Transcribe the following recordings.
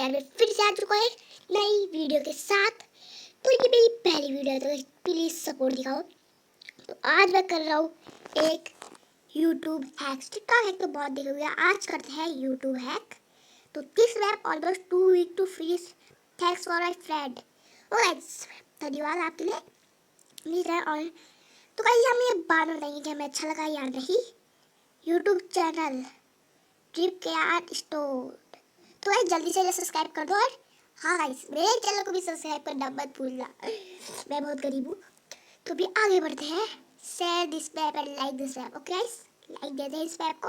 यार मैं फिर से आ चुका है नई वीडियो के साथ। तो ये मेरी पहली वीडियो है तो प्लीज़ सपोर्ट दिखाओ। तो आज मैं कर रहा हूँ एक यूट्यूब हैक। टिकटॉक हैक तो बहुत देखे हुए, आज करते हैं यूट्यूब हैक। तो this rap almost 2 week to finish, thanks for my friend. Oh guys, धन्यवाद आपके लिए। प्लीज और तो गाइस हम ये बात बताएंगे कि हमें अच्छा लगा या नहीं। यूट्यूब चैनल ट्रिप के आर्ट स्टोर। तो गाइस जल्दी से सब्सक्राइब कर दो। और हाँ गाइस, मेरे चैनल को भी सब्सक्राइब करना मत भूलना, मैं बहुत गरीब हूँ। तो भी आगे बढ़ते हैं। Share this map and like this map. Okay guys, like देते हैं इस मैप को।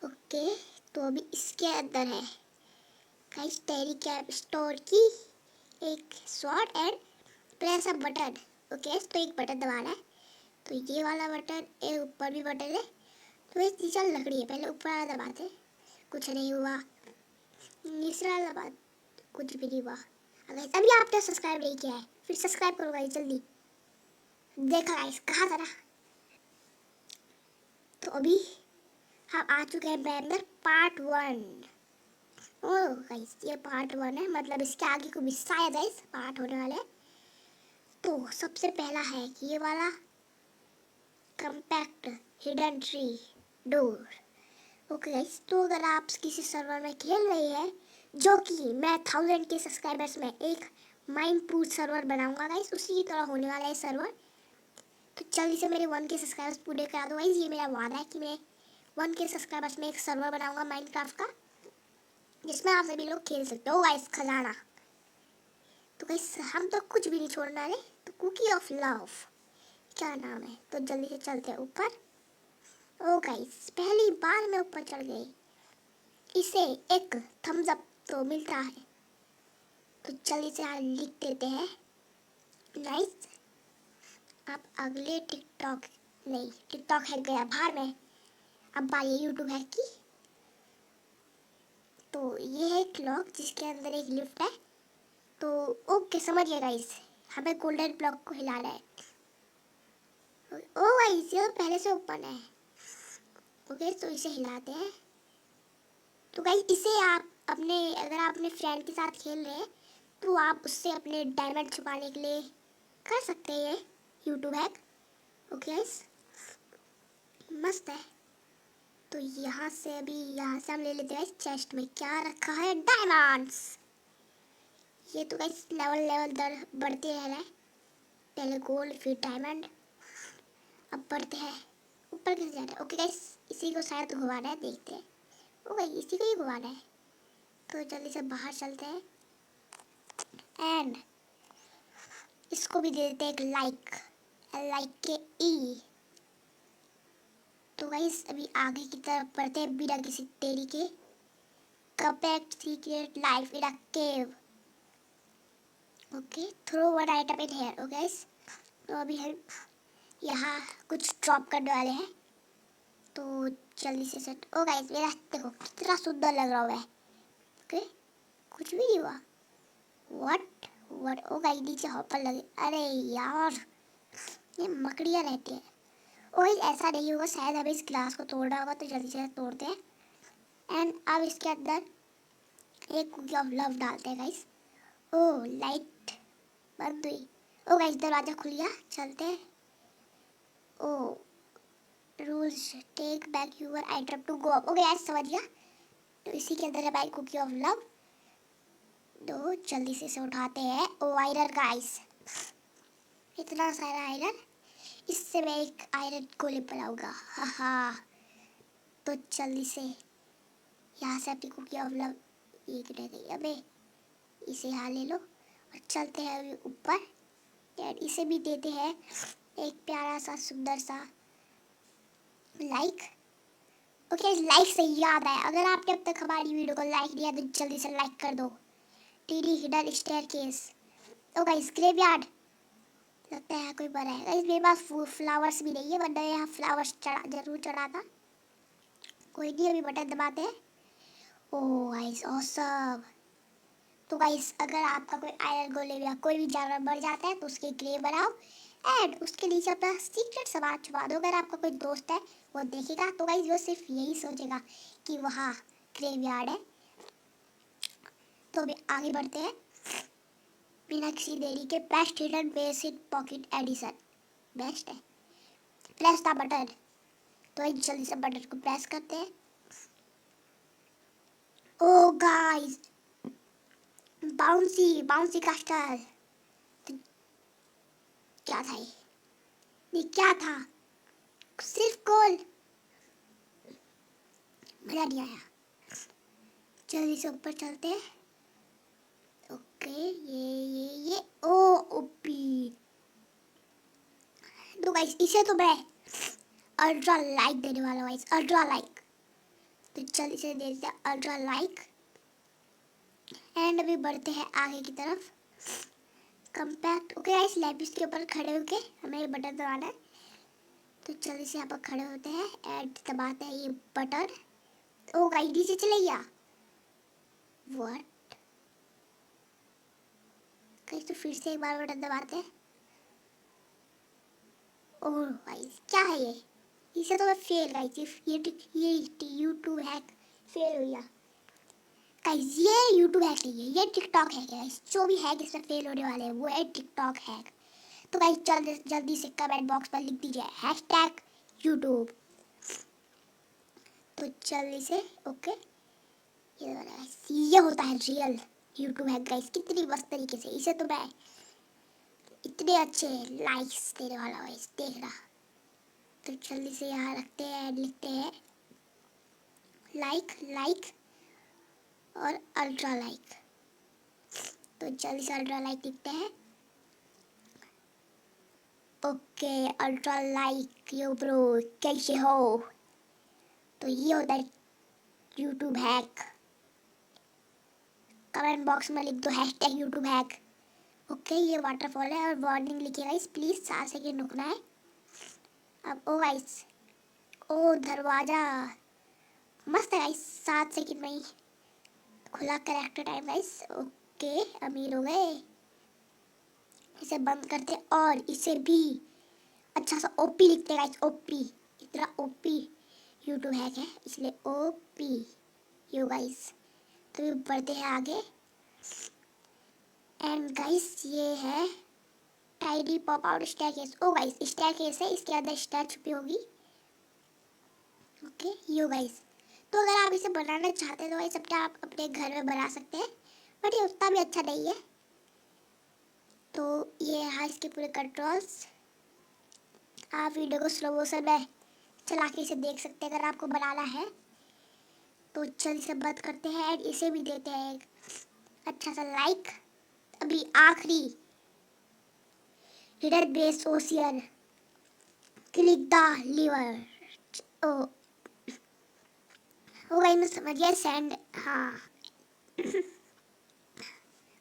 ओके, तो अभी इसके अंदर है गाइस टेरी कैप स्टोर की एक short and press a button. Okay, तो एक बटन दबाना है, तो ये वाला बटन, एक ऊपर भी बटन है। तो ये तीसरा लकड़ी है, पहले ऊपर वाला दबाते, कुछ नहीं हुआ। तीसरा दबा, कुछ भी नहीं हुआ। अगर अभी आपने सब्सक्राइब नहीं किया है फिर सब्सक्राइब करो गाइस जल्दी। देखा गाइस, कहा था ना। तो अभी हम आ चुके हैं मैप में पार्ट 1। ओह गाइस, ये पार्ट 1 है, मतलब इसके आगे को भी शायद गाइस पार्ट होने वाले हैं। तो सबसे पहला है कि ये वाला compact hidden tree door. Okay guys, तो अगर आप किसी सर्वर में खेल रहे हैं, जो कि मैं 1000 के सब्सक्राइबर्स में एक माइंड पूल सर्वर बनाऊंगा गाइस, उसी की तरह होने वाला है सर्वर। तो जल्दी से मेरे 1 के सब्सक्राइबर्स पूरे करा दो गाइस। ये मेरा वादा है कि मैं 1 के सब्सक्राइबर्स में एक सर्वर बनाऊंगा माइनक्राफ्ट का, जिसमें आप सभी लोग खेल सकते हो गाइस। खजाना तो गाइस हम तो कुछ भी नहीं छोड़ना है। तो कुकी ऑफ लव क्या नाम है, तो जल्दी से चलते हैं ऊपर। ओ गाइस, पहली बार मैं ऊपर चढ़ गई। इसे एक थम्स अप तो मिलता है, तो जल्दी से यहाँ लिख देते हैं नाइस। अब अगले टिकटॉक, नहीं टिकटॉक हैक गया बाहर में, अब बारी यूट्यूब हैक की। तो ये है एक लॉक जिसके अंदर एक लिफ्ट है। तो ओके समझिए गाइस, हमें गोल्डन ब्लॉक को हिलाना है। ओ गाइस, ये पहले से ओपन है। ओके, तो इसे हिलाते हैं। तो गाइस इसे आप अपने, अगर आप अपने फ्रेंड के साथ खेल रहे हैं तो आप उससे अपने डायमंड छुपाने के लिए कर सकते हैं ये यूट्यूब हैक। ओके गाइस, मस्त है। तो यहाँ से हम ले लेते हैं चेस्ट में क्या रखा है, डायमंड्स। ये तो गाइस लेवल दर बढ़ते रह रहा है, पहले गोल्ड फिर डायमंड, अब बढ़ते हैं ऊपर कैसे जाना है। ओके गाइस, इसी को शायद घुमाना है, देखते हैं। ओ भाई, इसी को ही घुमाना है, तो जल्दी से बाहर चलते हैं एंड इसको भी दे देते हैं एक लाइक के ई। तो गाइस अभी आगे की तरफ बढ़ते हैं बिना किसी देरी के। Compact secret life in a cave. Okay, throw one item in here. Okay guys, तो अभी हम यहाँ कुछ ड्रॉप करने वाले हैं, तो जल्दी से सेट। ओ गाइस, मेरा देखो कितना सुंदर लग रहा है। ओके, कुछ भी नहीं हुआ। व्हाट व्हाट, ओ गाइस नीचे हॉपर लगे। अरे यार, ये मकड़ियाँ रहती हैं। ओए ऐसा नहीं होगा, शायद हमें इस ग्लास को तोड़ना होगा, तो जल्दी से तोड़ते हैं। एंड अब इसके अंदर एक कुकी ऑफ लव डालते हैं गाइस। ओ लाइट बंद हुई। ओ गाइस दरवाजा खुल गया, चलते हैं। Oh rules take back your item to go up. Okay guys समझ गया, तो इसी के अंदर है भाई कुकी ऑफ लव। तो जल्दी से उठाते हैं। ओ आयरन गाइस, इतना सारा आयरन, इससे मैं एक आयरन गोलेम बनाऊंगा। हा, तो जल्दी से यहाँ से अपनी कुकी ऑफ लव एक रह गई। अबे इसे यहाँ ले लो और चलते हैं अभी ऊपर। यार इसे भी देते हैं एक प्यारा सा सुंदर सा लाइक। ओके, लाइक से याद है, अगर आपने अब तक हमारी वीडियो को लाइक दिया तो जल्दी से लाइक कर दो। TD hidden staircase. Oh guys graveyard, लगता है कोई बना है। गाइस मेरे पास फ्लावर्स भी नहीं है, वरना यहाँ फ्लावर्स जरूर चढ़ा था। कोई नहीं, अभी बटन दबाते हैं। ओह गाइस ऑसम। तो गाइस अगर आपका कोई आयरन गोलेम या कोई भी जानवर मर जाता है तो उसके ग्रेव बनाओ एंड उसके नीचे अपना सीक्रेट सामान छुपा दो। अगर आपका कोई दोस्त है वो देखेगा तो गाइस वो सिर्फ यही सोचेगा कि वहाँ ग्रेवयार्ड है। तो अभी आगे बढ़ते हैं बिना किसी देरी के। Best hidden basic pocket edition, best है। प्रेस द बटन, तो एक जल्दी से बटन को प्रेस करते हैं। ओ गाइस, बाउंसी बाउंसी कास्टर, तो क्या था ये क्या था? सिर्फ गोल, मजा नहीं आया। जल्दी से ऊपर चलते हैं। ओके ये ओ ओपी। तो गाइस इसे तो मैं अल्ट्रा लाइक देने वाला हूँ गाइस, अल्ट्रा लाइक। तो जल्दी से दे देते हैं अल्ट्रा लाइक। एंड अभी बढ़ते हैं आगे की तरफ। कम्पैक्ट, ओके गाइस, लैपिस के ऊपर खड़े होके हमें ये बटन दबाना है। तो जल्दी से यहाँ पर खड़े होते हैं एंड दबाते हैं ये बटन। ओ गाइस नीचे चले गया, व्हाट गाइस। तो फिर से एक बार बटन दबाते हैं। ओह गाइस क्या है ये? इसे तो मैं फेल गाइस, ये यूट्यूब हैक फेल हो गया गाइस। ये यूट्यूब हैक नहीं है, ये टिकटॉक हैक है गाइस। जो भी हैक इसमें फेल होने वाले हैं वो है टिकटॉक हैक। तो गाइस जल्दी से कमेंट बॉक्स पर लिख दीजिए हैशटैग यूट्यूब। तो जल्दी से ओके, ये होता है रियल यूट्यूब हैक गाइस। कितनी मस्त तरीके से, इसे तो मैं इतने अच्छे लाइक्स देने वाला हूँ गाइस, देखना। तो जल्दी से यहाँ रखते हैं एंड लिखते हैं लाइक लाइक और अल्ट्रा लाइक। तो जल्दी से अल्ट्रा लाइक लिखते हैं। ओके अल्ट्रा लाइक यो ब्रो, कैसे हो? तो ये होता है यूट्यूब हैक। कमेंट बॉक्स में लिख दो हैशटैग यूट्यूब हैक। ओके ये वाटरफॉल है और वार्निंग लिखिए गाइस, प्लीज 7 सेकेंड रुकना है। अब ओ गाइस, ओ दरवाजा मस्त है गाइस, 7 सेकेंड में ही खुला करेक्टर टाइम गाइस। ओके अमीर हो गए। इसे बंद करते और इसे भी अच्छा सा ओपी लिखते गाइस, ओपी। इतना ओपी यूट्यूब हैक है इसलिए ओपी यू गाइस। तो ये बढ़ते हैं आगे एंड गाइस ये है tidy pop out staircase. Oh guys staircase है, इसके अंदर स्टेयर छुपी होगी। Okay you guys. तो अगर आप इसे बनाना चाहते हैं तो गाइस अपने आप अपने घर में बना सकते हैं, बट ये उतना भी अच्छा नहीं है। तो ये है इसके पूरे कंट्रोल्स। आप वीडियो को स्लो मोशन में चला के इसे देख सकते हैं अगर आपको बनाना है। तो जल्दी से बंद करते हैं एंड इसे भी देते हैं एक अच्छा सा लाइक। अभी आखिरी hidden base ocean, click the lever. Oh oh guys मैं समझ गया सैंड, हाँ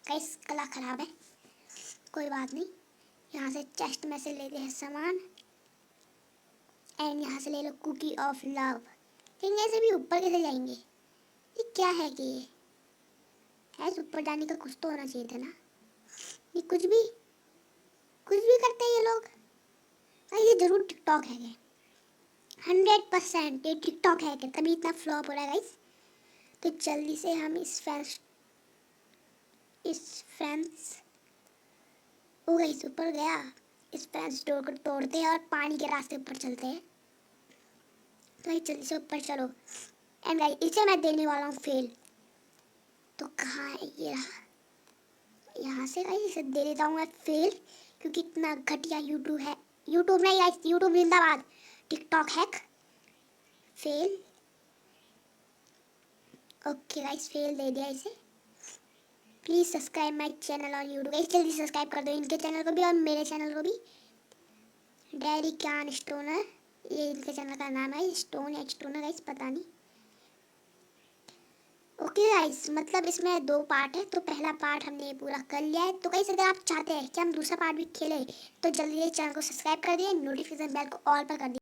गाइस गला खराब है, कोई बात नहीं। यहाँ से चेस्ट में से लेते हैं सामान एंड यहाँ से ले लो कुकी ऑफ लव। लेकिन ऐसे भी ऊपर कैसे जाएंगे? ये क्या है कि ये ऐसे ऊपर जाने का कुछ तो होना चाहिए था ना। ये कुछ भी करते हैं ये लोग। ये जरूर टिकटॉक है 100%, ये टिकटॉक है तभी इतना फ्लॉप हो रहा है गाइस। तो जल्दी से हम इस फैंस ओ गाइस ऊपर गया। इस फैंस डोर को तोड़ते हैं और पानी के रास्ते ऊपर चलते हैं। तो गाइस जल्दी से ऊपर चलो एंड गाइस इसे मैं देने वाला हूँ फेल। तो कहाँ है ये रहा, यहाँ से गाइस इसे दे देता हूँ मैं फेल, क्योंकि इतना घटिया यूट्यूब है। यूट्यूब नहीं गाइस, यूट्यूब जिंदाबाद। TikTok hack fail. Okay guys fail दे दिया इसे। Please subscribe my channel on YouTube guys, जल्दी सब्सक्राइब कर दो इनके चैनल को भी और मेरे चैनल को भी। डैडी कैन स्टोनर, ये इनके चैनल का नाम है, स्टोन या स्टोनर गाइस पता नहीं। ओके गाइस मतलब इसमें 2 पार्ट है, तो पहला पार्ट हमने ये पूरा कर लिया है। तो गाइस अगर आप चाहते हैं कि हम दूसरा पार्ट भी खेलें तो जल्दी से चैनल को सब्सक्राइब कर दिए, नोटिफिकेशन बेल को ऑल पर कर दिए।